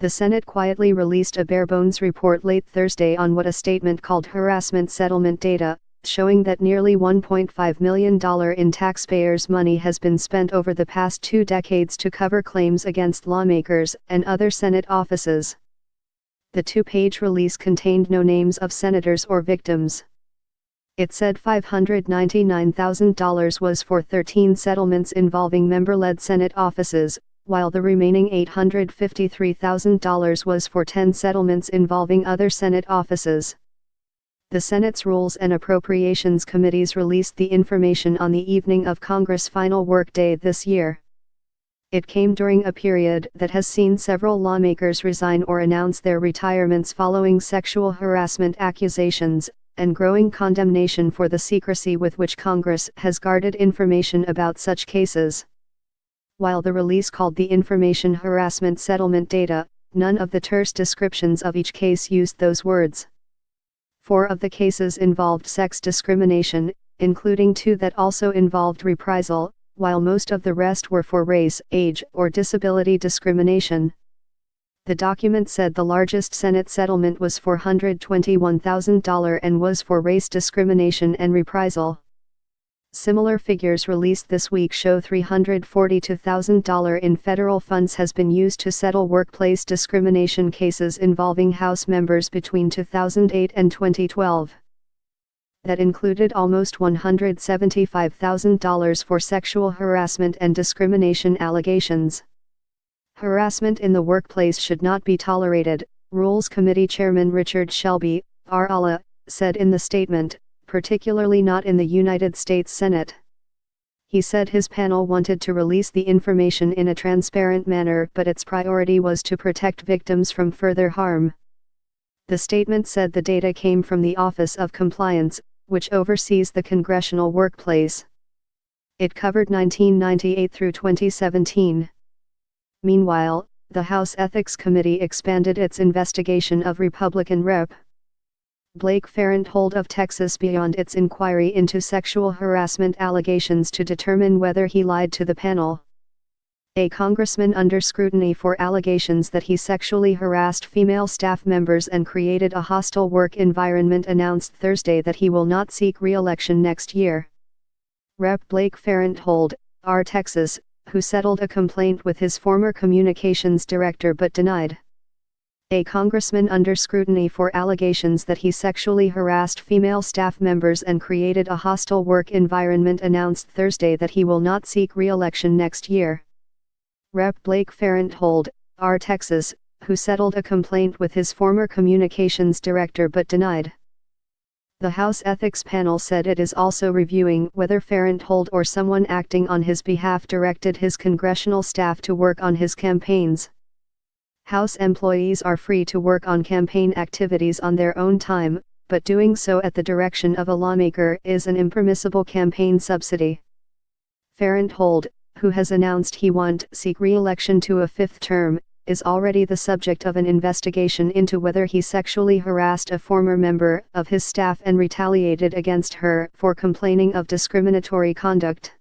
The Senate quietly released a bare-bones report late Thursday on what a statement called harassment settlement data, showing that nearly $1.5 million in taxpayers' money has been spent over the past 2 decades to cover claims against lawmakers and other Senate offices. The 2-page release contained no names of senators or victims. It said $599,000 was for 13 settlements involving member-led Senate offices, while the remaining $853,000 was for 10 settlements involving other Senate offices. The Senate's Rules and Appropriations Committees released the information on the evening of Congress' final workday this year. It came during a period that has seen several lawmakers resign or announce their retirements following sexual harassment accusations, and growing condemnation for the secrecy with which Congress has guarded information about such cases. While the release called the information harassment settlement data, none of the terse descriptions of each case used those words. 4 of the cases involved sex discrimination, including 2 that also involved reprisal, while most of the rest were for race, age, or disability discrimination. The document said the largest Senate settlement was $421,000 and was for race discrimination and reprisal. Similar figures released this week show $342,000 in federal funds has been used to settle workplace discrimination cases involving House members between 2008 and 2012. That included almost $175,000 for sexual harassment and discrimination allegations. Harassment in the workplace should not be tolerated, Rules Committee Chairman Richard Shelby, RLA, said in the statement, particularly not in the United States Senate. He said his panel wanted to release the information in a transparent manner, but its priority was to protect victims from further harm. The statement said the data came from the Office of Compliance, which oversees the congressional workplace. It covered 1998 through 2017. Meanwhile, the House Ethics Committee expanded its investigation of Republican Rep. Blake Farenthold of Texas beyond its inquiry into sexual harassment allegations to determine whether he lied to the panel. A congressman under scrutiny for allegations that he sexually harassed female staff members and created a hostile work environment announced Thursday that he will not seek re-election next year. Rep. Blake Farenthold, R. Texas, who settled a complaint with his former communications director but denied. A congressman under scrutiny for allegations that he sexually harassed female staff members and created a hostile work environment announced Thursday that he will not seek re-election next year. Rep. Blake Farenthold, R. Texas, who settled a complaint with his former communications director but denied. The House Ethics Panel said it is also reviewing whether Farenthold or someone acting on his behalf directed his congressional staff to work on his campaigns. House employees are free to work on campaign activities on their own time, but doing so at the direction of a lawmaker is an impermissible campaign subsidy. Farenthold, who has announced he won't seek re-election to a 5th term, is already the subject of an investigation into whether he sexually harassed a former member of his staff and retaliated against her for complaining of discriminatory conduct.